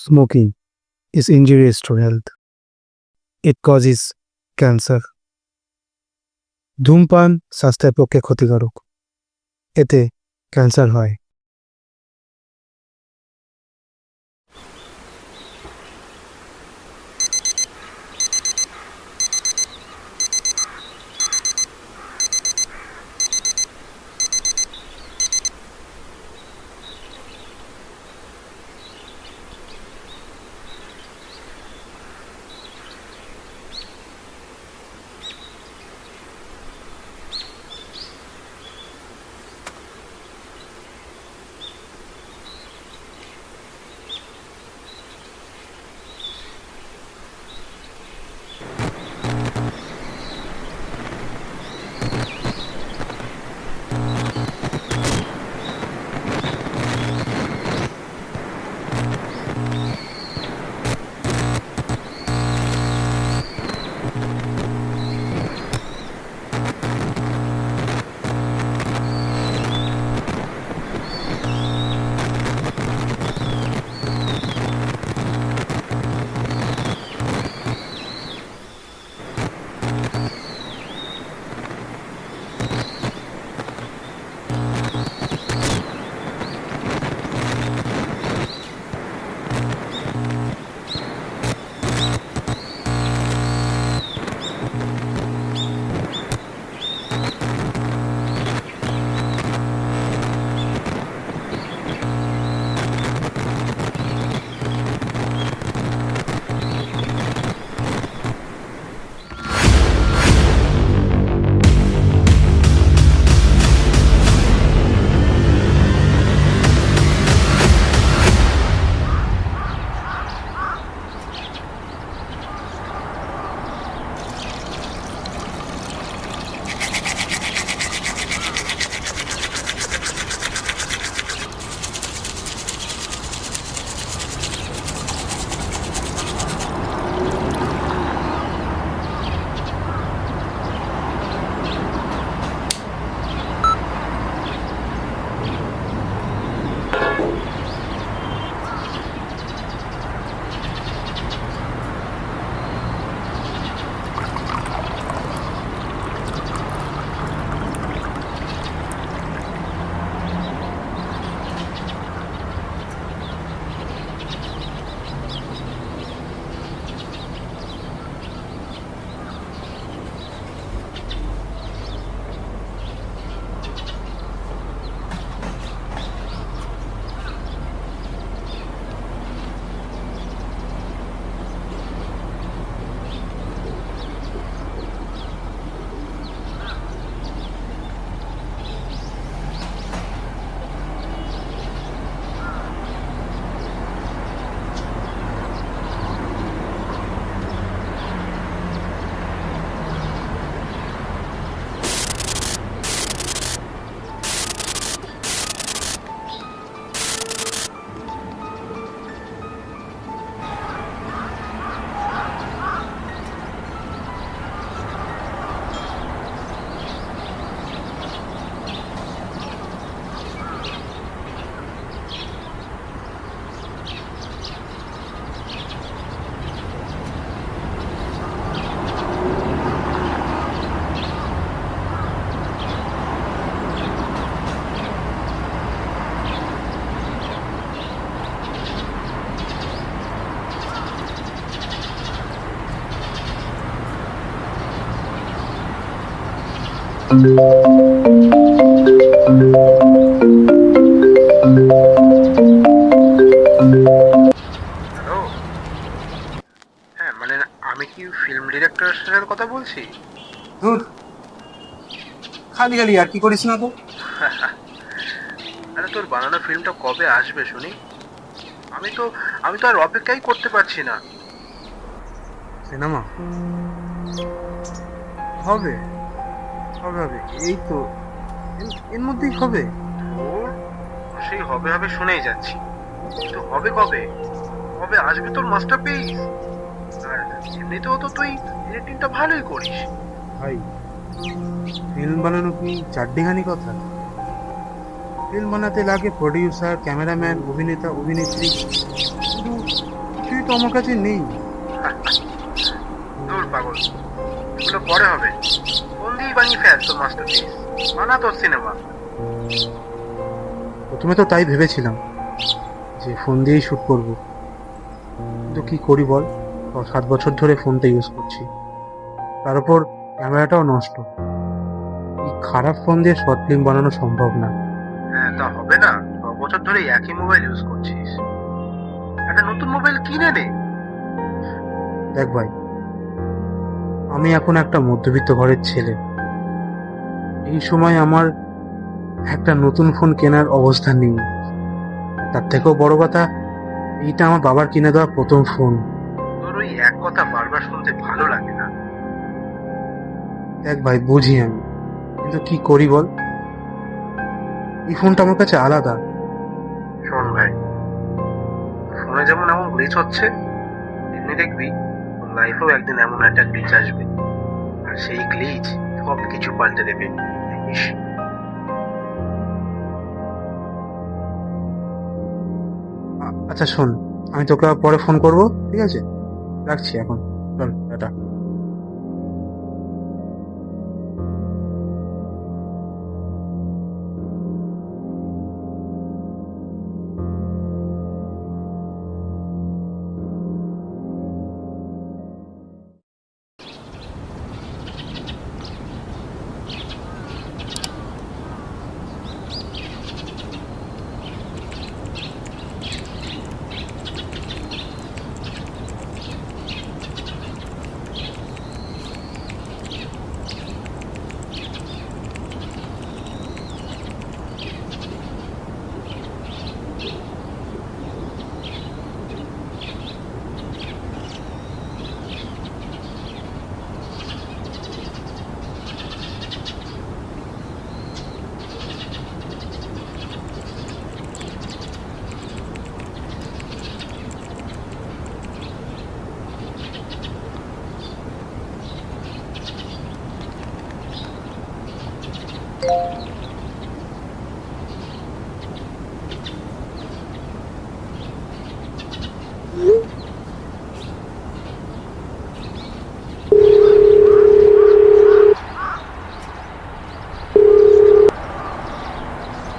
Smoking is injurious to health. It causes cancer. ধূমপান স্বাস্থ্যের পক্ষে ক্ষতিকারক। এতে ক্যান্সার হয়। হ্যালো। হ্যাঁ, মানে আমি কি ফিল্ম ডিরেক্টরের সাথে কথা বলছি? ধুর, খালি খালি আর কি করিস না তো। আরে তোর বানানো ফিল্মটা কবে আসবে শুনি? আমি তো আমি তো আর অপেক্ষাই করতে পারছি না। সিনেমা হবে হবে হবে, এই তো এর মধ্যেই হবে। তোর সেই হবে হবে শুনেই যাচ্ছি, কিন্তু হবে কবে? কবে আসবে তোর মাস্টারপিস? আর এমনিতেও তো তুই এডিটিংটা ভালোই করিস। ভাই, ফিল্ম বানানো কি চারটিখানি কথা? ফিল্ম বানাতে লাগে প্রডিউসার, ক্যামেরাম্যান, অভিনেতা, অভিনেত্রী, শুধু কিছুই তো আমার কাছে নেই। দূর পাগল, এগুলো পরে হবে। ফোন দিয়েই বানিয়ে ফেল তোর মাস্টারপিস, মানা তোর সিনেমা। প্রথমে তো তাই ভেবেছিলাম যে ফোন দিয়েই শ্যুট করব, কিন্তু কি করি বল, 7 বছর ধরে ফোনটা ইউজ করছি, তার উপর ক্যামেরাটাও নষ্ট। এই খারাপ ফোন দিয়ে শর্ট ফিল্ম বানানো সম্ভব না। হ্যাঁ, তা হবে না, 6 বছর ধরে একই মোবাইল ইউজ করছিস। একটা নতুন মোবাইল কিনে নে। দেখ ভাই, আমি এখন একটা মধ্যবিত্ত ঘরের ছেলে। এই সময় আমার একটা নতুন ফোন কেনার অবস্থা নেই। তার থেকেও বড় কথা, এইটা আমার বাবার কিনে দেওয়া প্রথম ফোন। তোর ওই এক কথা বারবার শুনতে ভালো লাগে না। দেখ ভাই, বুঝি আমি, কিন্তু কি করি বল, এই ফোনটা আমার কাছে আলাদা। শোন ভাই, ফোনে যেমন এমন গ্লিচ হচ্ছে, এমনি দেখবি তোর লাইফেও একদিন এমন একটা গ্লিচ আসবে, আর সেই গ্লিচ সব কিছু পাল্টে দেবে। দেখিস। আচ্ছা শোন, আমি তোকে আবার পরে ফোন করব, ঠিক আছে? রাখছি এখন, চল tata.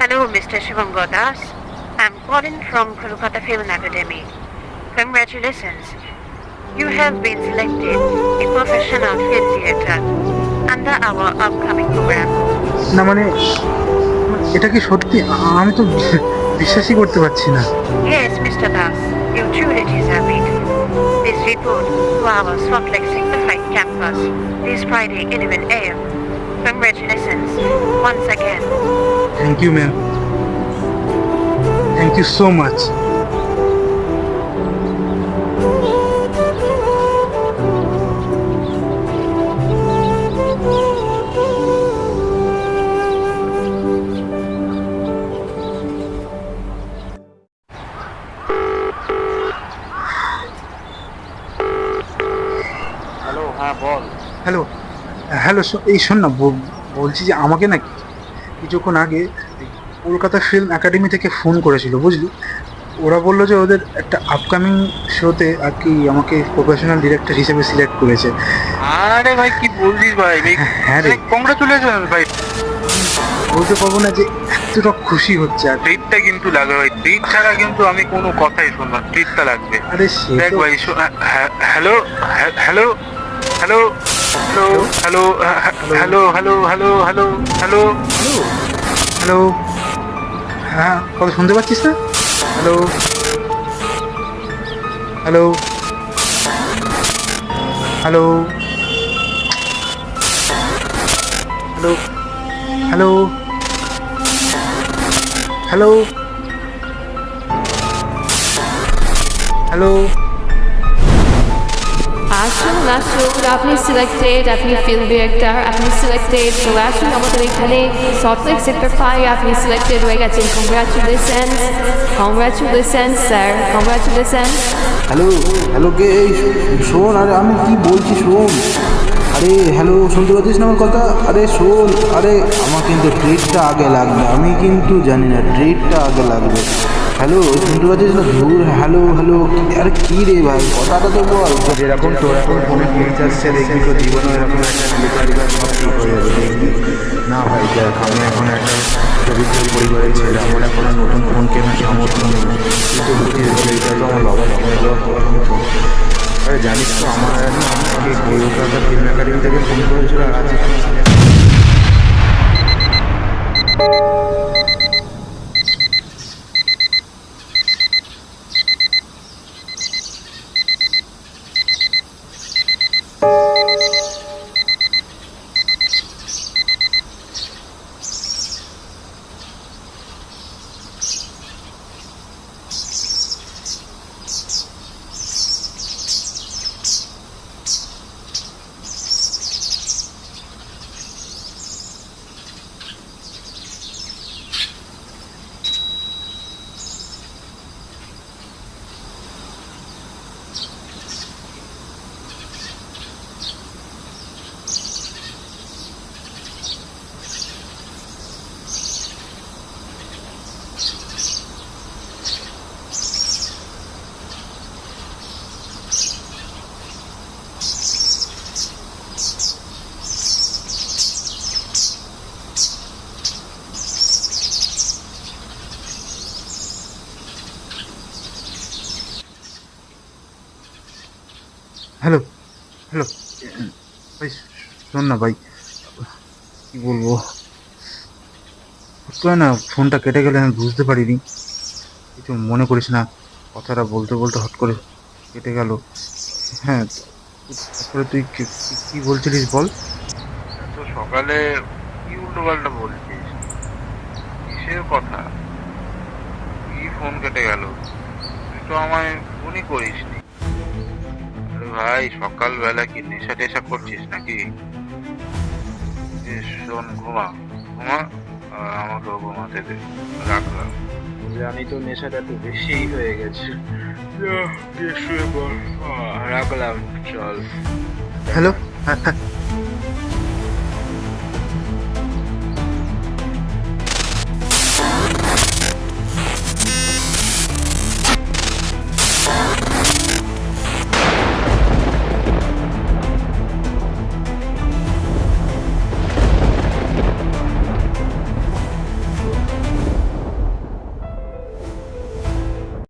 Hello, Mr. Shivam Godas. I'm calling from Kolkata Film Academy. Congratulations. You have been selected a professional film director under our upcoming program. না মানে, এটা কি সত্যি? আমি তো বিশ্বাসই করতে পারছি না। Yes, Mr. Das, you truly deserve it. Please report to our Salt Lake Signified campus this Friday 11 a.m. Congratulations once again. Thank you ma'am, thank you so much. Hello, হ্যাঁ বল। হ্যালো, হ্যালো, এই শোন না, বলছি যে আমাকে না কিছুক্ষণ আগে কলকাতা ফিল্ম একাডেমি থেকে ফোন করেছিল, বুঝলি? ওরা বললো যে ওদের একটা আপকামিং শোতে আর কি আমাকে প্রফেশনাল ডিরেক্টর হিসেবে সিলেক্ট করেছে। আরে ভাই, কি বলছিস ভাই? হ্যাঁ রে, কংগ্রাচুলেশন ভাই। বলতে পারবো না যে এতটা খুশি হচ্ছে। আর ট্রিটটা কিন্তু লাগবে ভাই, ট্রিট ছাড়া কিন্তু আমি কোনো কথাই শুনবো না, ট্রিটটা লাগবে। আরে সে দেখ তো- ভাই, hello hello hello hello hello hello hello hello hello hello, hello, হ্যাঁ, কথা শুনতে পাচ্ছিস না? Hello, hello, hello, hello, hello, hello, hello. আসুন আপনি সিলেক্টেড, আপনি ফিল্ম ডিরেক্টর, আপনি সিলেক্টেড। চলে আসুন আমাদের এখানে সল্ট লেক সেক্টর 5, আপনি সিলেক্টেড হয়ে গেছেন। Congratulation sir, congratulation. Hello, hello, কে? এই শোন, আরে আমি কি বলছি শোন। আরে হ্যালো, শুনতে পাচ্ছিস না আমার কথা? আরে শোন, আরে আমার কিন্তু ট্রিটটা আগে লাগবে, আমি কিন্তু জানি না, ট্রিটটা আগে লাগবে। হ্যালো শুনতে পাচ্ছিস না? ধুর, হ্যালো হ্যালো, আরে কি রে ভাই, কথাটা তো বল। যেরকম তোর এখন ফোনে গ্লিচ আসছে, দেখবি তোর জীবনে এরকম একটা গ্লিচ আসবে, সব ঠিক হয়ে যাবে দেখবি। না ভাই দেখ, আমি এখন একটা দরিদ্র পরিবারের ছেলে, আমার এখন আর নতুন ফোন কেনার সামর্থ্য নেই। তুই তো বুঝিস যে এটা তো আমার বাবা কিনে দেওয়া ফোন। আরে জানিস তো আমার আমাকে কলকাতা ফিল্ম একাডেমি থেকে ফোন করেছিল, আর আজকে হ্যালো হ্যালো ভাই, শোন না ভাই, কি বলবো, হুট করে না ফোনটা কেটে গেলে আমি বুঝতে পারিনি। কিছু মনে করিস না, কথাটা বলতে বলতে হট করে কেটে গেল। হ্যাঁ, তারপরে তুই কি বলছিলিস বল। তো সকালে কি উল্টো পাল্টা বলছিস? কিসের কথা? কি ফোন কেটে গেল? তুই তো আমায় ফোনই করিসনি। আরে ভাই, সকালবেলা কি নেশা টেশা করছিস নাকি? শোন, ঘুমা ঘুমা, আমাকেও ঘুমাতে দে, রাখলাম। জানি তো নেশাটা একটু বেশিই হয়ে গেছে। শুয়ে পড়, রাখলাম, চল। হ্যালো, হ্যাঁ হ্যাঁ